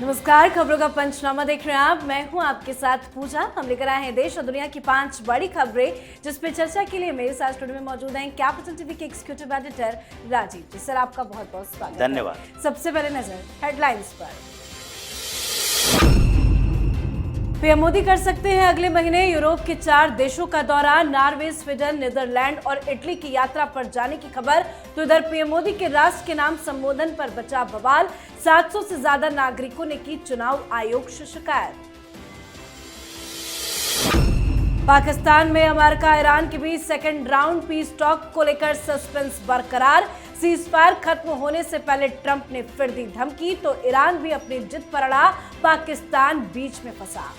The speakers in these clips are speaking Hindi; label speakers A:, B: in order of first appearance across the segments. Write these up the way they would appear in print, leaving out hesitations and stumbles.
A: नमस्कार, खबरों का पंचनामा देख रहे हैं आप। मैं हूं आपके साथ पूजा। हम लेकर आए हैं देश और दुनिया की 5 बड़ी खबरें, जिस पे चर्चा के लिए मेरे साथ स्टूडियो में मौजूद हैं कैपिटल टीवी के एग्जीक्यूटिव एडिटर राजीव जी। सर, आपका बहुत बहुत स्वागत।
B: धन्यवाद।
A: सबसे पहले नजर हेडलाइंस पर। पीएम मोदी कर सकते हैं अगले महीने यूरोप के 4 देशों का दौरा। नॉर्वे, स्वीडन, नीदरलैंड और इटली की यात्रा पर जाने की खबर। तो इधर पीएम मोदी के राष्ट्र के नाम संबोधन पर बचा बवाल। 700 से ज्यादा नागरिकों ने की चुनाव आयोग से शिकायत। पाकिस्तान में अमेरिका ईरान के बीच सेकेंड राउंड पीस टॉक को लेकर सस्पेंस बरकरार। सीज फायर खत्म होने से पहले ट्रंप ने फिर दी धमकी, तो ईरान भी अपनी जिद पर अड़ा, पाकिस्तान बीच में फंसा।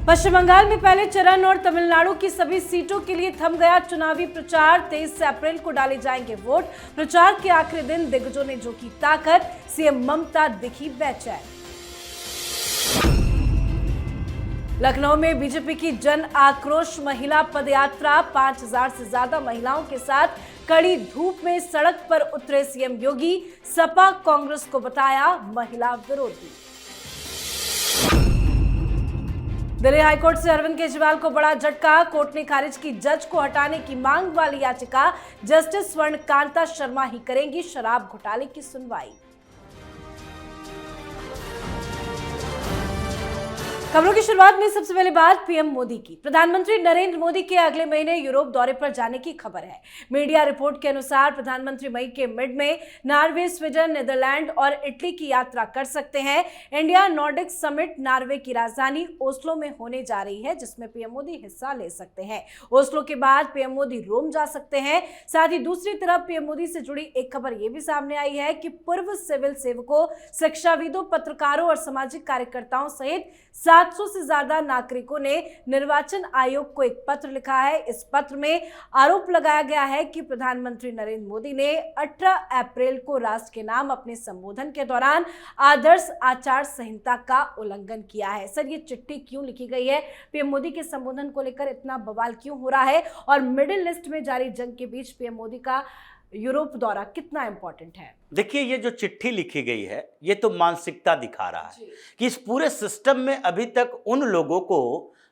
A: पश्चिम बंगाल में पहले चरण और तमिलनाडु की सभी सीटों के लिए थम गया चुनावी प्रचार। 23 से अप्रैल को डाले जाएंगे वोट। प्रचार के आखिरी दिन दिग्गजों ने झोंकी ताकत। सीएम ममता दिखी बेचैन। लखनऊ में बीजेपी की जन आक्रोश महिला पदयात्रा। 5000 से ज्यादा महिलाओं के साथ कड़ी धूप में सड़क पर उतरे सीएम योगी। सपा कांग्रेस को बताया महिला विरोधी। दिल्ली हाईकोर्ट से अरविंद केजरीवाल को बड़ा झटका। कोर्ट ने खारिज की जज को हटाने की मांग वाली याचिका। जस्टिस स्वर्णकांता शर्मा ही करेंगी शराब घोटाले की सुनवाई। खबरों की शुरुआत में सबसे पहले बात पीएम मोदी की। प्रधानमंत्री नरेंद्र मोदी के अगले महीने यूरोप दौरे पर जाने की खबर है। मीडिया रिपोर्ट के अनुसार प्रधानमंत्री मई के मिड में नॉर्वे, स्वीडन, नीदरलैंड और इटली की यात्रा कर सकते हैं। इंडिया नॉर्डिक समिट नॉर्वे की राजधानी ओस्लो में होने जा रही है, जिसमें पीएम मोदी हिस्सा ले सकते हैं। ओस्लो के बाद पीएम मोदी रोम जा सकते हैं। साथ ही दूसरी तरफ पीएम मोदी से जुड़ी एक खबर यह भी सामने आई है कि पूर्व सिविल सेवकों, शिक्षाविदों, पत्रकारों और सामाजिक कार्यकर्ताओं सहित 700 से ज्यादा नागरिकों ने निर्वाचन आयोग को एक पत्र लिखा है। इस पत्र में आरोप लगाया गया है कि प्रधानमंत्री नरेंद्र मोदी ने 18 अप्रैल को राष्ट्र के नाम अपने संबोधन के दौरान आदर्श आचार संहिता का उल्लंघन किया है। सर, ये चिट्ठी क्यों लिखी गई है? पीएम मोदी के संबोधन को लेकर इतना बवाल क्यों हो रहा है? और मिडिल लिस्ट में जारी जंग के बीच पीएम मोदी का यूरोप दौरा कितना इंपॉर्टेंट है?
B: देखिए, ये जो चिट्ठी लिखी गई है, ये तो मानसिकता दिखा रहा है कि इस पूरे सिस्टम में अभी तक उन लोगों को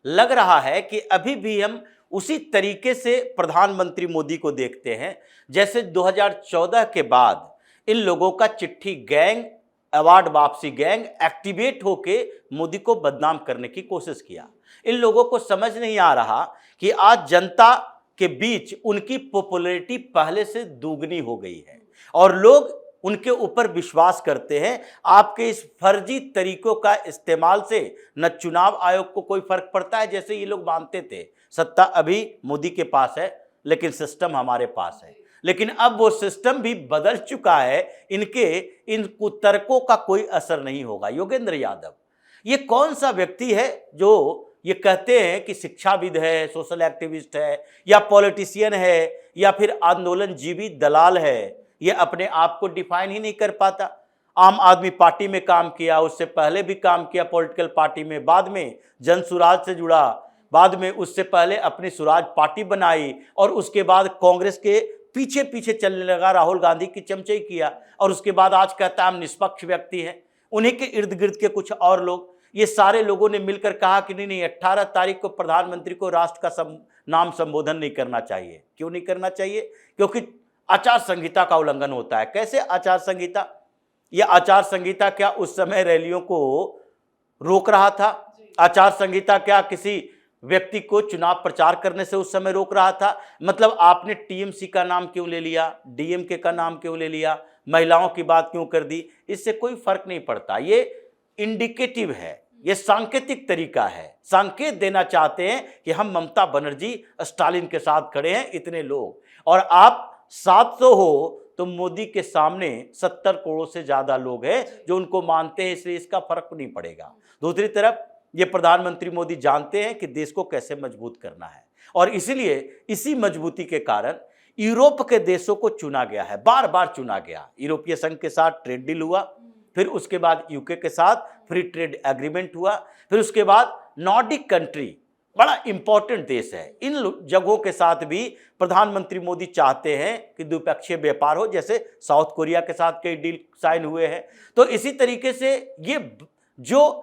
B: लग रहा है कि अभी भी हम उसी तरीके से प्रधानमंत्री मोदी को देखते हैं जैसे 2014 के बाद इन लोगों का चिट्ठी गैंग, अवार्ड वापसी गैंग एक्टिवेट होके मोदी को बदनाम करने की कोशिश किया। इन लोगों को समझ नहीं आ रहा कि आज जनता के बीच उनकी पॉपुलैरिटी पहले से दुगनी हो गई है और लोग उनके ऊपर विश्वास करते हैं। आपके इस फर्जी तरीकों का इस्तेमाल से न चुनाव आयोग को कोई फर्क पड़ता है, जैसे ये लोग मानते थे सत्ता अभी मोदी के पास है लेकिन सिस्टम हमारे पास है। लेकिन अब वो सिस्टम भी बदल चुका है। इनके इन कुतर्कों का कोई असर नहीं होगा। योगेंद्र यादव ये कौन सा व्यक्ति है जो ये कहते हैं कि शिक्षाविद है, सोशल एक्टिविस्ट है, या पॉलिटिशियन है, या फिर आंदोलन जीवी दलाल है? ये अपने आप को डिफाइन ही नहीं कर पाता। आम आदमी पार्टी में काम किया, उससे पहले भी काम किया पॉलिटिकल पार्टी में, बाद में जन सुराज से जुड़ा, बाद में उससे पहले अपनी सुराज पार्टी बनाई और उसके बाद कांग्रेस के पीछे पीछे चलने लगा, राहुल गांधी की चमचाई किया और उसके बाद आज कहता है हम निष्पक्ष व्यक्ति हैं। उन्हीं के इर्द गिर्द के कुछ और लोग, ये सारे लोगों ने मिलकर कहा कि नहीं 18 तारीख को प्रधानमंत्री को राष्ट्र का नाम संबोधन नहीं करना चाहिए। क्यों नहीं करना चाहिए? क्योंकि आचार संहिता का उल्लंघन होता है। कैसे आचार संहिता? यह आचार संहिता क्या उस समय रैलियों को रोक रहा था? आचार संहिता क्या किसी व्यक्ति को चुनाव प्रचार करने से उस समय रोक रहा था? मतलब आपने टीएमसी का नाम क्यों ले लिया, डीएमके का नाम क्यों ले लिया, महिलाओं की बात क्यों कर दी? इससे कोई फर्क नहीं पड़ता। ये इंडिकेटिव है, ये सांकेतिक तरीका है। संकेत देना चाहते हैं कि हम ममता बनर्जी, स्टालिन के साथ खड़े हैं इतने लोग, और आप 700 हो तो मोदी के सामने 70 करोड़ से ज्यादा लोग हैं जो उनको मानते हैं, इसलिए इसका फर्क नहीं पड़ेगा। दूसरी तरफ ये प्रधानमंत्री मोदी जानते हैं कि देश को कैसे मजबूत करना है और इसलिए इसी मजबूती के कारण यूरोप के देशों को चुना गया है, बार बार चुना गया। यूरोपीय संघ के साथ ट्रेड डील हुआ, फिर उसके बाद यूके के साथ फ्री ट्रेड एग्रीमेंट हुआ, फिर उसके बाद नॉर्डिक कंट्री बड़ा इंपॉर्टेंट देश है। इन जगहों के साथ भी प्रधानमंत्री मोदी चाहते हैं कि द्विपक्षीय व्यापार हो, जैसे साउथ कोरिया के साथ कई डील साइन हुए हैं। तो इसी तरीके से ये जो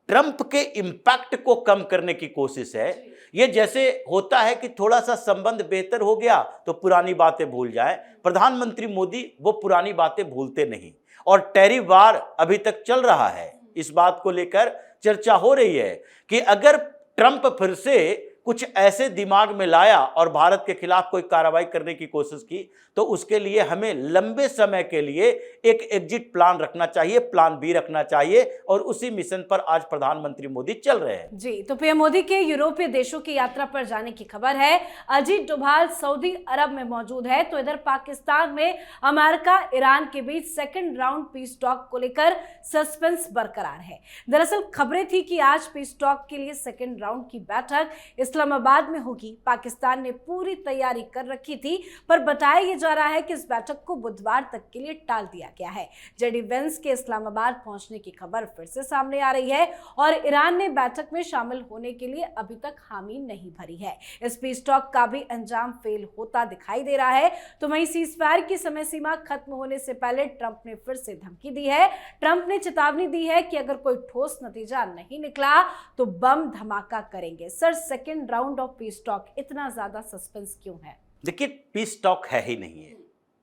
B: ट्रंप के इम्पैक्ट को कम करने की कोशिश है, ये जैसे होता है कि थोड़ा सा संबंध बेहतर हो गया तो पुरानी बातें भूल जाए, प्रधानमंत्री मोदी वो पुरानी बातें भूलते नहीं। और टैरिफ वार अभी तक चल रहा है, इस बात को लेकर चर्चा हो रही है कि अगर ट्रंप फिर से कुछ ऐसे दिमाग में लाया और भारत के खिलाफ कोई कार्रवाई करने की कोशिश की, तो उसके लिए हमें लंबे समय के लिए एक एग्जिट प्लान रखना चाहिए, प्लान बी रखना चाहिए, और उसी मिशन पर आज प्रधानमंत्री मोदी चल रहे हैं।
A: जी, तो पीएम मोदी के यूरोपीय देशों की यात्रा पर जाने की खबर है। अजीत डोभाल सऊदी अरब में मौजूद है, तो इधर पाकिस्तान में अमेरिका ईरान के बीच सेकंड राउंड पीस टॉक को लेकर सस्पेंस बरकरार है। दरअसल खबरें थी कि आज पीस टॉक के लिए सेकंड राउंड की बैठक इस्लामाबाद में होगी। पाकिस्तान ने पूरी तैयारी कर रखी थी, पर बताया यह जा रहा है कि इस बैठक को बुधवार तक के लिए टाल दिया गया है। जेडी वेंस के इस्लामाबाद पहुंचने की खबर फिर से सामने आ रही है और ईरान ने बैठक में शामिल होने के लिए अभी तक हामी नहीं भरी है। इस पीस टॉक का भी अंजाम फेल होता दिखाई दे रहा है। तो वहीं सीजफायर की समय सीमा खत्म होने से पहले ट्रंप ने फिर से धमकी दी है। ट्रंप ने चेतावनी दी है कि अगर कोई ठोस नतीजा नहीं निकला तो बम धमाका करेंगे। Sir, second round of peace talk, इतना ज्यादा सस्पेंस क्यों है?
B: देखिए, पीस टॉक है ही नहीं है।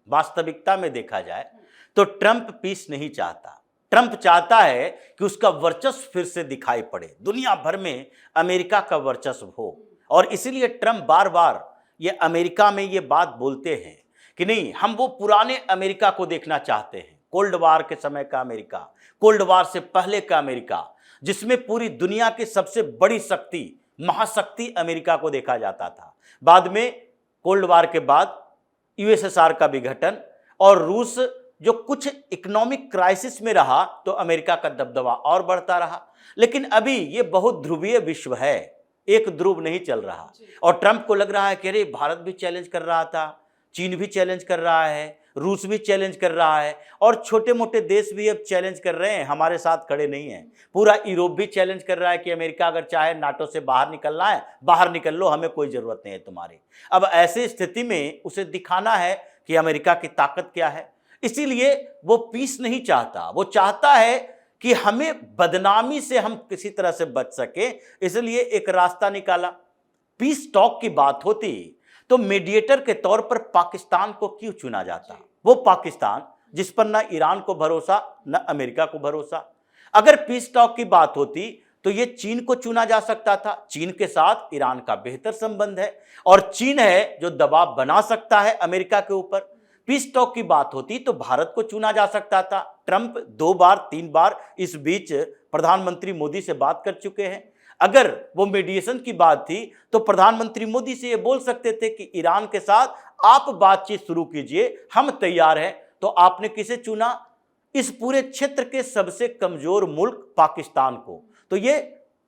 B: वास्तविकता में देखा जाए तो ट्रंप पीस नहीं चाहता। ट्रंप चाहता है कि उसका वर्चस्व फिर से दिखाई पड़े, दुनिया भर में अमेरिका का वर्चस्व हो, और इसीलिए ट्रंप बार बार ये अमेरिका में ये बात बोलते हैं कि नहीं, हम वो पुराने अमेरिका को देखना चाहते हैं, कोल्ड वार के समय का अमेरिका, कोल्ड वार से पहले का अमेरिका, जिसमें पूरी दुनिया की सबसे बड़ी शक्ति, महाशक्ति अमेरिका को देखा जाता था। बाद में कोल्ड वार के बाद यूएसएसआर का विघटन और रूस जो कुछ इकोनॉमिक क्राइसिस में रहा, तो अमेरिका का दबदबा और बढ़ता रहा। लेकिन अभी ये बहुत ध्रुवीय विश्व है, एक ध्रुव नहीं चल रहा। और ट्रंप को लग रहा है कि अरे भारत भी चैलेंज कर रहा था, चीन भी चैलेंज कर रहा है, रूस भी चैलेंज कर रहा है, और छोटे मोटे देश भी अब चैलेंज कर रहे हैं, हमारे साथ खड़े नहीं हैं। पूरा यूरोप भी चैलेंज कर रहा है कि अमेरिका अगर चाहे नाटो से बाहर निकलना है, बाहर निकल लो, हमें कोई ज़रूरत नहीं है तुम्हारी। अब ऐसी स्थिति में उसे दिखाना है कि अमेरिका की ताकत क्या है। इसीलिए वो पीस नहीं चाहता, वो चाहता है कि हमें बदनामी से हम किसी तरह से बच सके, इसलिए एक रास्ता निकाला। पीस टॉक की बात होती तो मीडिएटर के तौर पर पाकिस्तान को क्यों चुना जाता? वो पाकिस्तान जिस पर ना ईरान को भरोसा, ना अमेरिका को भरोसा। अगर पीस टॉक की बात होती तो ये चीन को चुना जा सकता था। चीन के साथ ईरान का बेहतर संबंध है और चीन है जो दबाव बना सकता है अमेरिका के ऊपर। पीस टॉक की बात होती तो भारत को चुना जा सकता था। ट्रंप 2 बार 3 बार इस बीच प्रधानमंत्री मोदी से बात कर चुके हैं। अगर वो मीडिएशन की बात थी तो प्रधानमंत्री मोदी से ये बोल सकते थे कि ईरान के साथ आप बातचीत शुरू कीजिए, हम तैयार हैं। तो आपने किसे चुना? इस पूरे क्षेत्र के सबसे कमजोर मुल्क पाकिस्तान को। तो ये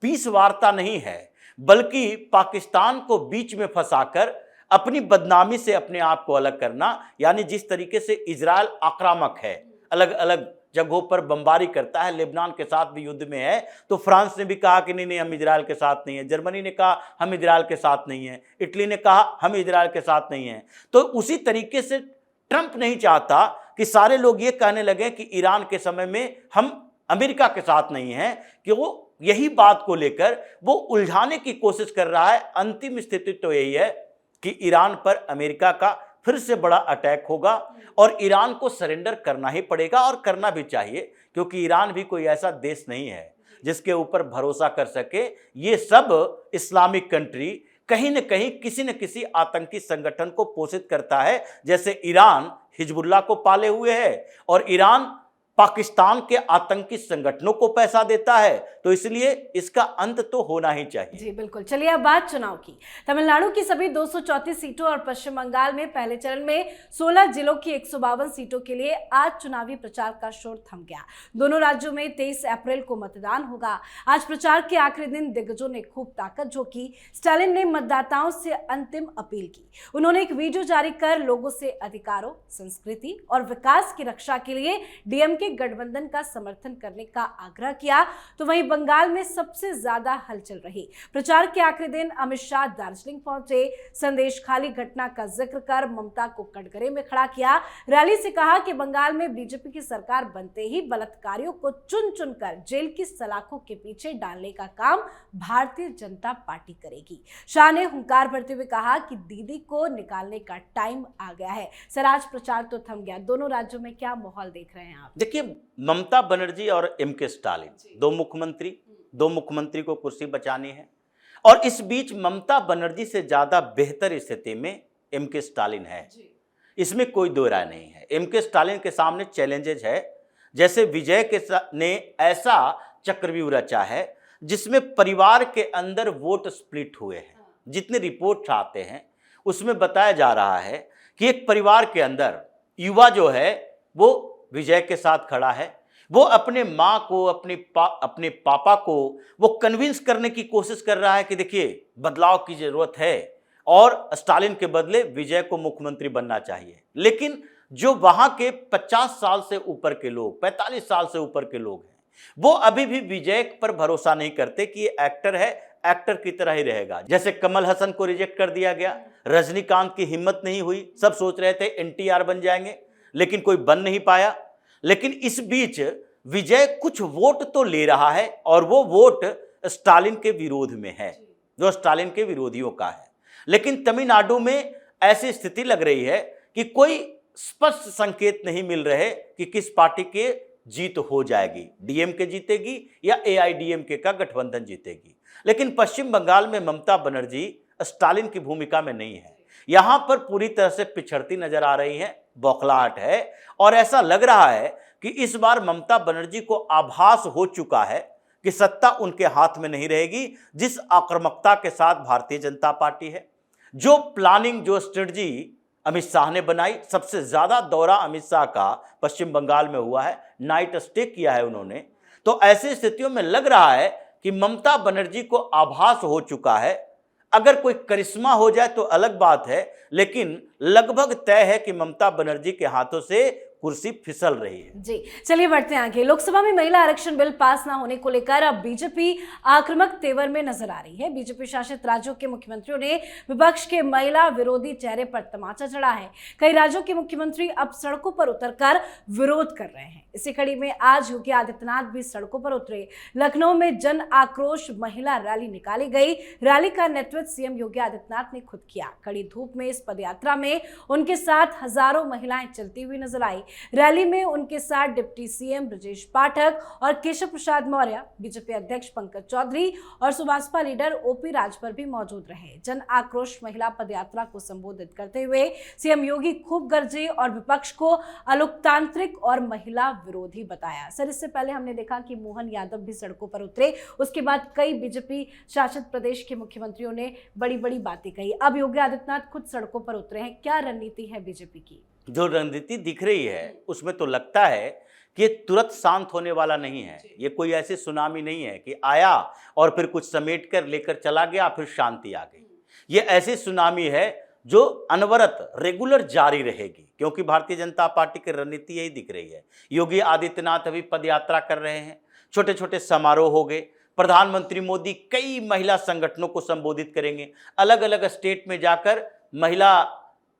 B: पीस वार्ता नहीं है, बल्कि पाकिस्तान को बीच में फंसाकर अपनी बदनामी से अपने आप को अलग करना। यानी जिस तरीके से इजराइल आक्रामक है, अलग अलग जगहों पर बमबारी करता है, लेबनान के साथ भी युद्ध में है, तो फ्रांस ने भी कहा कि नहीं हम इजराइल के साथ नहीं है, जर्मनी ने कहा हम इजराइल के साथ नहीं है, इटली ने कहा हम इजराइल के साथ नहीं है। तो उसी तरीके से ट्रंप नहीं चाहता कि सारे लोग ये कहने लगे कि ईरान के समय में हम अमेरिका के साथ नहीं हैं, कि वो यही बात को लेकर वो उलझाने की कोशिश कर रहा है। अंतिम स्थिति तो यही है कि ईरान पर अमेरिका का फिर से बड़ा अटैक होगा और ईरान को सरेंडर करना ही पड़ेगा, और करना भी चाहिए, क्योंकि ईरान भी कोई ऐसा देश नहीं है जिसके ऊपर भरोसा कर सके। ये सब इस्लामिक कंट्री कहीं न कहीं किसी न किसी आतंकी संगठन को पोषित करता है। जैसे ईरान हिजबुल्लाह को पाले हुए है और ईरान पाकिस्तान के आतंकी संगठनों को पैसा देता है, तो इसलिए इसका अंत तो होना ही चाहिए।
A: जी बिल्कुल। चलिए अब बात चुनाव की। तमिलनाडु की सभी 234 सीटों और पश्चिम बंगाल में पहले चरण में 16 जिलों की 152 सीटों के लिए आज चुनावी प्रचार का शोर थम गया। दोनों राज्यों में 23 अप्रैल को मतदान होगा। आज प्रचार के आखिरी दिन दिग्गजों ने खूब ताकत झोंकी। स्टालिन ने मतदाताओं से अंतिम अपील की। उन्होंने एक वीडियो जारी कर लोगों से अधिकारों, संस्कृति और विकास की रक्षा के लिए डीएमके यूपीए गठबंधन का समर्थन करने का आग्रह किया, तो वहीं बंगाल में सबसे ज्यादा हलचल रही। प्रचार के आखिरी दिन अमित शाह दार्जिलिंग पहुंचे, संदेश खाली घटना का जिक्र कर ममता को कटघरे में खड़ा किया। रैली से कहा कि बंगाल में बीजेपी की सरकार बनते ही बलात्कारियों को चुन चुनकर जेल की सलाखों के पीछे डालने का काम भारतीय जनता पार्टी करेगी। शाह ने हुंकार भरते हुए कहा कि दीदी को निकालने का टाइम आ गया है। स्वराज प्रचार तो थम गया, दोनों राज्यों में क्या माहौल देख रहे हैं आप?
B: देखिए, ममता बनर्जी और एमके स्टालिन दो मुख्यमंत्री को कुर्सी बचानी है, और इस बीच ममता बनर्जी से ज्यादा बेहतर स्थिति में एमके स्टालिन है, इसमें कोई दो राय नहीं है। एमके स्टालिन के सामने चैलेंजेस है, जैसे विजय ने ऐसा चक्रव्यूह रचा है जिसमें परिवार के अंदर वोट स्प्लिट हुए हैं। जितने रिपोर्ट आते हैं उसमें बताया जा रहा है कि एक परिवार के अंदर युवा जो है वो विजय के साथ खड़ा है, वो अपने माँ को अपने पापा को वो कन्विंस करने की कोशिश कर रहा है कि देखिए बदलाव की जरूरत है और स्टालिन के बदले विजय को मुख्यमंत्री बनना चाहिए। लेकिन जो वहां के 50 साल से ऊपर के लोग, 45 साल से ऊपर के लोग हैं, वो अभी भी विजय पर भरोसा नहीं करते कि ये एक्टर है, एक्टर की तरह ही रहेगा। जैसे कमल हसन को रिजेक्ट कर दिया गया, रजनीकांत की हिम्मत नहीं हुई, सब सोच रहे थे एनटीआर बन जाएंगे, लेकिन कोई बन नहीं पाया। लेकिन इस बीच विजय कुछ वोट तो ले रहा है, और वो वोट स्टालिन के विरोध में है, जो स्टालिन के विरोधियों का है। लेकिन तमिलनाडु में ऐसी स्थिति लग रही है कि कोई स्पष्ट संकेत नहीं मिल रहे कि किस पार्टी के जीत हो जाएगी, डीएमके जीतेगी या एआईडीएमके का गठबंधन जीतेगी। लेकिन पश्चिम बंगाल में ममता बनर्जी स्टालिन की भूमिका में नहीं है, यहां पर पूरी तरह से पिछड़ती नजर आ रही है, बौखलाहट है, और ऐसा लग रहा है कि इस बार ममता बनर्जी को आभास हो चुका है कि सत्ता उनके हाथ में नहीं रहेगी। जिस आक्रामकता के साथ भारतीय जनता पार्टी है, जो प्लानिंग, जो स्ट्रेटजी अमित शाह ने बनाई, सबसे ज्यादा दौरा अमित शाह का पश्चिम बंगाल में हुआ है, नाइट स्टे किया है उन्होंने। तो ऐसी स्थितियों में लग रहा है कि ममता बनर्जी को आभास हो चुका है। अगर कोई करिश्मा हो जाए तो अलग बात है, लेकिन लगभग तय है कि ममता बनर्जी के हाथों से कुर्सी फिसल रही है।
A: जी, चलिए बढ़ते हैं आगे। लोकसभा में महिला आरक्षण बिल पास ना होने को लेकर अब बीजेपी आक्रामक तेवर में नजर आ रही है। बीजेपी शासित राज्यों के मुख्यमंत्रियों ने विपक्ष के महिला विरोधी चेहरे पर तमाचा जड़ा है। कई राज्यों के मुख्यमंत्री अब सड़कों पर उतरकर विरोध कर रहे हैं। इसी कड़ी में आज योगी आदित्यनाथ भी सड़कों पर उतरे। लखनऊ में जन आक्रोश महिला रैली निकाली गई। रैली का नेतृत्व सीएम योगी आदित्यनाथ ने खुद किया। कड़ी धूप में इस पदयात्रा में उनके साथ हजारों महिलाएं चलती हुई नजर आई। रैली में उनके साथ डिप्टी सीएम ब्रजेश पाठक और केशव प्रसाद मौर्य, बीजेपी अध्यक्ष पंकज चौधरी और सुभाषपा लीडर ओपी राजभर भी मौजूद रहे। जन आक्रोश महिला पदयात्रा को संबोधित करते हुए सीएम योगी खूब गरजे और विपक्ष को अलोकतांत्रिक और महिला विरोधी बताया। सर, इससे पहले हमने देखा कि मोहन यादव भी सड़कों पर उतरे, उसके बाद कई बीजेपी शासित प्रदेश के मुख्यमंत्रियों ने बड़ी बड़ी बातें कही। अब योगी आदित्यनाथ खुद सड़कों पर उतरे हैं। क्या रणनीति है बीजेपी की?
B: जो रणनीति दिख रही है उसमें तो लगता है कि ये तुरंत शांत होने वाला नहीं है। ये कोई ऐसी सुनामी नहीं है कि आया और फिर कुछ समेट कर लेकर चला गया, फिर शांति आ गई। ये ऐसी सुनामी है जो अनवरत रेगुलर जारी रहेगी, क्योंकि भारतीय जनता पार्टी की रणनीति यही दिख रही है। योगी आदित्यनाथ अभी पदयात्रा कर रहे हैं, छोटे छोटे समारोह हो गए। प्रधानमंत्री मोदी कई महिला संगठनों को संबोधित करेंगे, अलग अलग स्टेट में जाकर महिला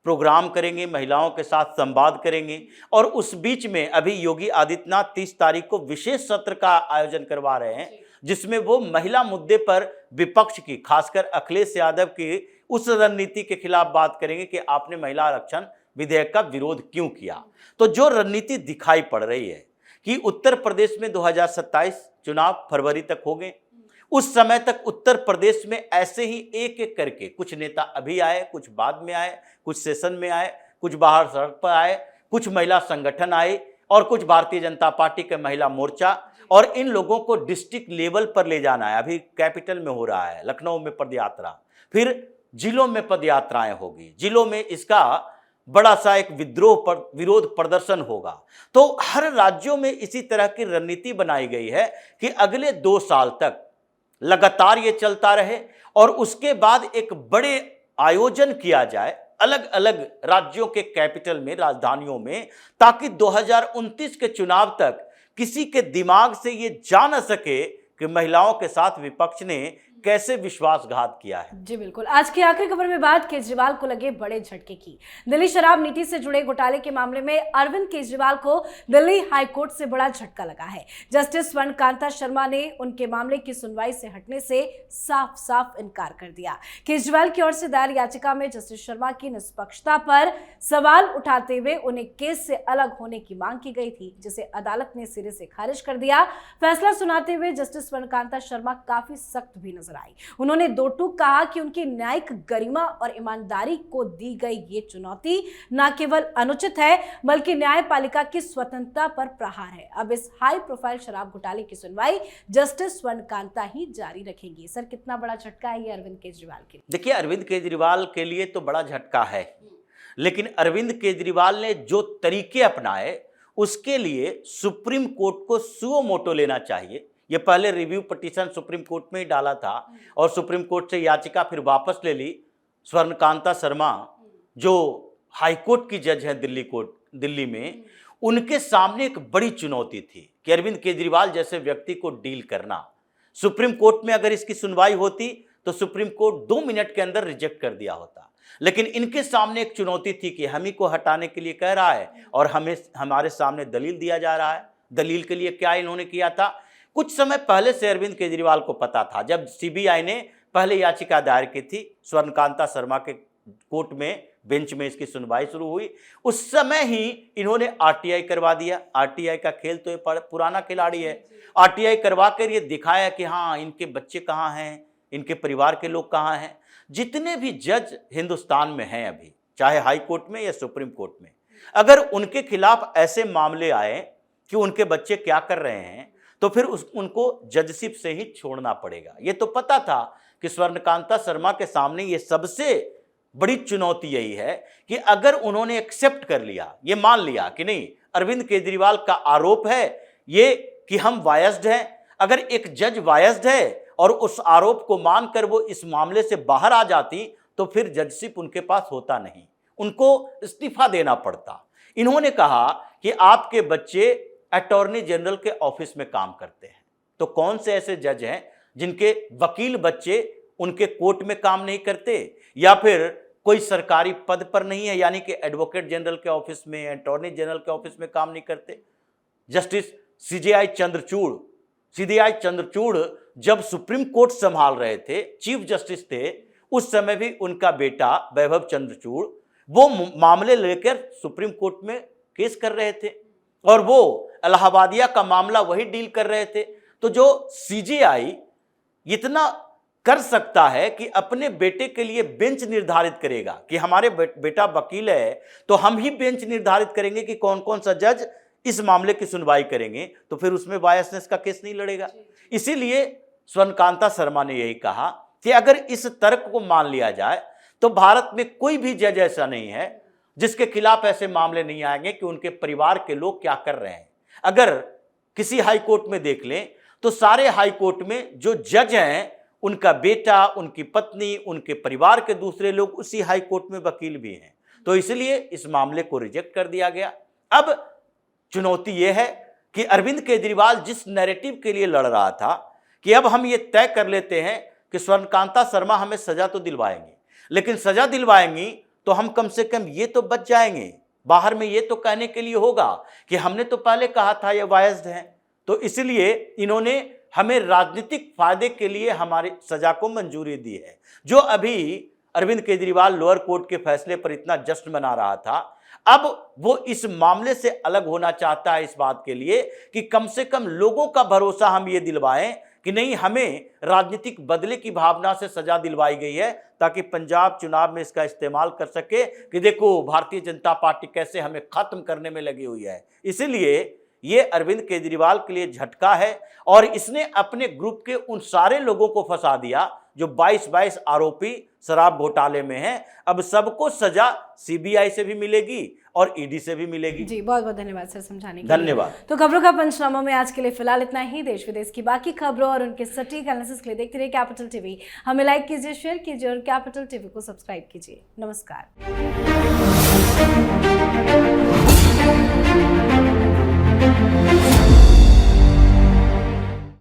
B: प्रोग्राम करेंगे, महिलाओं के साथ संवाद करेंगे। और उस बीच में अभी योगी आदित्यनाथ 30 तारीख को विशेष सत्र का आयोजन करवा रहे हैं, जिसमें वो महिला मुद्दे पर विपक्ष की, खासकर अखिलेश यादव की उस रणनीति के खिलाफ बात करेंगे कि आपने महिला आरक्षण विधेयक का विरोध क्यों किया। तो जो रणनीति दिखाई पड़ रही है कि उत्तर प्रदेश में 2027 चुनाव फरवरी तक हो गए, उस समय तक उत्तर प्रदेश में ऐसे ही एक एक करके कुछ नेता अभी आए, कुछ बाद में आए, कुछ सेशन में आए, कुछ बाहर सड़क पर आए, कुछ महिला संगठन आए और कुछ भारतीय जनता पार्टी के महिला मोर्चा, और इन लोगों को डिस्ट्रिक्ट लेवल पर ले जाना है। अभी कैपिटल में हो रहा है, लखनऊ में पदयात्रा, फिर जिलों में पदयात्राएं होगी, जिलों में इसका बड़ा सा एक विरोध प्रदर्शन होगा। तो हर राज्यों में इसी तरह की रणनीति बनाई गई है कि अगले 2 साल तक लगातार ये चलता रहे और उसके बाद एक बड़े आयोजन किया जाए अलग अलग राज्यों के कैपिटल में, राजधानियों में, ताकि 2029 के चुनाव तक किसी के दिमाग से ये जा न सके कि महिलाओं के साथ विपक्ष ने कैसे विश्वासघात किया है।
A: जी बिल्कुल। आज की आखिरी खबर में बात केजरीवाल को लगे बड़े झटके की। दिल्ली शराब नीति से जुड़े घोटाले के मामले में अरविंद केजरीवाल को दिल्ली हाईकोर्ट से बड़ा झटका लगा है। जस्टिस स्वर्णकांता शर्मा ने उनके मामले की सुनवाई से हटने से साफ साफ इनकार कर दिया। केजरीवाल की ओर से दायर याचिका में जस्टिस शर्मा की निष्पक्षता पर सवाल उठाते हुए उन्हें केस से अलग होने की मांग की गई थी, जिसे अदालत ने सिरे से खारिज कर दिया। फैसला सुनाते हुए जस्टिस स्वर्णकांता शर्मा काफी सख्त भी नजर आई। उन्होंने दो टूक कहा कि उनकी न्यायिक गरिमा और ईमानदारी को दी गई ये चुनौती न केवल अनुचित है बल्कि न्यायपालिका की स्वतंत्रता पर प्रहार है। अब इस हाई प्रोफाइल शराब घोटाले की सुनवाई जस्टिस स्वर्णकांता ही जारी रखेंगी। सर, कितना बड़ा झटका है ये अरविंद केजरीवाल के लिए?
B: देखिए, अरविंद केजरीवाल के लिए तो बड़ा झटका है, लेकिन अरविंद केजरीवाल ने जो तरीके अपनाए उसके लिए सुप्रीम कोर्ट को सुओ मोटो लेना चाहिए। ये पहले रिव्यू पिटीशन सुप्रीम कोर्ट में ही डाला था और सुप्रीम कोर्ट से याचिका फिर वापस ले ली। स्वर्णकांता शर्मा जो हाईकोर्ट की जज है दिल्ली में, उनके सामने एक बड़ी चुनौती थी कि अरविंद केजरीवाल जैसे व्यक्ति को डील करना। सुप्रीम कोर्ट में अगर इसकी सुनवाई होती तो सुप्रीम कोर्ट 2 मिनट के अंदर रिजेक्ट कर दिया होता, लेकिन इनके सामने एक चुनौती थी कि हम ही को हटाने के लिए कह रहा है और हमारे सामने दलील दिया जा रहा है। दलील के लिए क्या इन्होंने किया था? कुछ समय पहले से अरविंद केजरीवाल को पता था, जब सीबीआई ने पहले याचिका दायर की थी, स्वर्णकांता शर्मा के कोर्ट में बेंच में इसकी सुनवाई शुरू हुई, उस समय ही इन्होंने आरटीआई करवा दिया। आरटीआई का खेल तो ये पुराना खिलाड़ी है। आरटीआई करवा कर ये दिखाया कि हाँ, इनके बच्चे कहाँ हैं, इनके परिवार के लोग कहाँ हैं। जितने भी जज हिंदुस्तान में हैं अभी, चाहे हाई कोर्ट में या सुप्रीम कोर्ट में, अगर उनके खिलाफ ऐसे मामले आए कि उनके बच्चे क्या कर रहे हैं, तो फिर उनको जजशिप से ही छोड़ना पड़ेगा। ये तो पता था कि स्वर्णकांता शर्मा के सामने ये सबसे बड़ी चुनौती यही है कि अगर उन्होंने एक्सेप्ट कर लिया, ये मान लिया कि नहीं, अरविंद केजरीवाल का आरोप है ये कि हम वायस्ड हैं। अगर एक जज वायस्ड है और उस आरोप को मानकर वो इस मामले से बाहर आ जाती तो फिर जजशिप उनके पास होता नहीं, उनको इस्तीफा देना पड़ता। इन्होंने कहा कि आपके बच्चे अटॉर्नी जनरल के ऑफिस में काम करते हैं, तो कौन से ऐसे जज हैं जिनके वकील बच्चे उनके कोर्ट में काम नहीं करते, या फिर कोई सरकारी पद पर नहीं है, यानी कि एडवोकेट जनरल के ऑफिस में, अटॉर्नी जनरल के ऑफिस में काम नहीं करते। जस्टिस सीजेआई चंद्रचूड़ जब सुप्रीम कोर्ट संभाल रहे थे, चीफ जस्टिस थे, उस समय भी उनका बेटा वैभव चंद्रचूड़ वो मामले लेकर सुप्रीम कोर्ट में केस कर रहे थे और वो इलाहाबादिया का मामला वही डील कर रहे थे। तो जो सीजेआई इतना कर सकता है कि अपने बेटे के लिए बेंच निर्धारित करेगा कि हमारे बेटा वकील है तो हम ही बेंच निर्धारित करेंगे कि कौन कौन सा जज इस मामले की सुनवाई करेंगे, तो फिर उसमें बायसनेस का केस नहीं लड़ेगा। इसीलिए स्वर्णकांता शर्मा ने यही कहा कि अगर इस तर्क को मान लिया जाए तो भारत में कोई भी जज ऐसा नहीं है जिसके खिलाफ ऐसे मामले नहीं आएंगे कि उनके परिवार के लोग क्या कर रहे हैं। अगर किसी हाई कोर्ट में देख लें तो सारे हाई कोर्ट में जो जज हैं उनका बेटा, उनकी पत्नी, उनके परिवार के दूसरे लोग उसी हाई कोर्ट में वकील भी हैं। तो इसलिए इस मामले को रिजेक्ट कर दिया गया। अब चुनौती यह है कि अरविंद केजरीवाल जिस नैरेटिव के लिए लड़ रहा था कि अब हम ये तय कर लेते हैं कि स्वर्णकांता शर्मा हमें सजा तो दिलवाएंगी, लेकिन सजा दिलवाएंगी तो हम कम से कम ये तो बच जाएंगे, बाहर में ये तो कहने के लिए होगा कि हमने तो पहले कहा था ये वायस्ड हैं। तो इसलिए इन्होंने हमें राजनीतिक फायदे के लिए हमारी सजा को मंजूरी दी है। जो अभी अरविंद केजरीवाल लोअर कोर्ट के फैसले पर इतना जश्न मना रहा था, अब वो इस मामले से अलग होना चाहता है इस बात के लिए कि कम से कम लोगों का भरोसा हम ये दिलवाएं कि नहीं, हमें राजनीतिक बदले की भावना से सजा दिलवाई गई है ताकि पंजाब चुनाव में इसका इस्तेमाल कर सके कि देखो भारतीय जनता पार्टी कैसे हमें खत्म करने में लगी हुई है। इसीलिए ये अरविंद केजरीवाल के लिए झटका है और इसने अपने ग्रुप के उन सारे लोगों को फंसा दिया जो 22 आरोपी शराब घोटाले में हैं। अब सबको सजा सीबीआई से भी मिलेगी और ईडी से भी मिलेगी।
A: जी, बहुत बहुत धन्यवाद सर समझाने के लिए।
B: धन्यवाद।
A: तो खबरों का पंचनामा में आज के लिए फिलहाल इतना ही। देश विदेश की बाकी खबरों और उनके सटीक एनालिसिस के लिए देखते रहिए कैपिटल टीवी। हमें लाइक कीजिए, शेयर कीजिए और कैपिटल टीवी को सब्सक्राइब कीजिए। नमस्कार।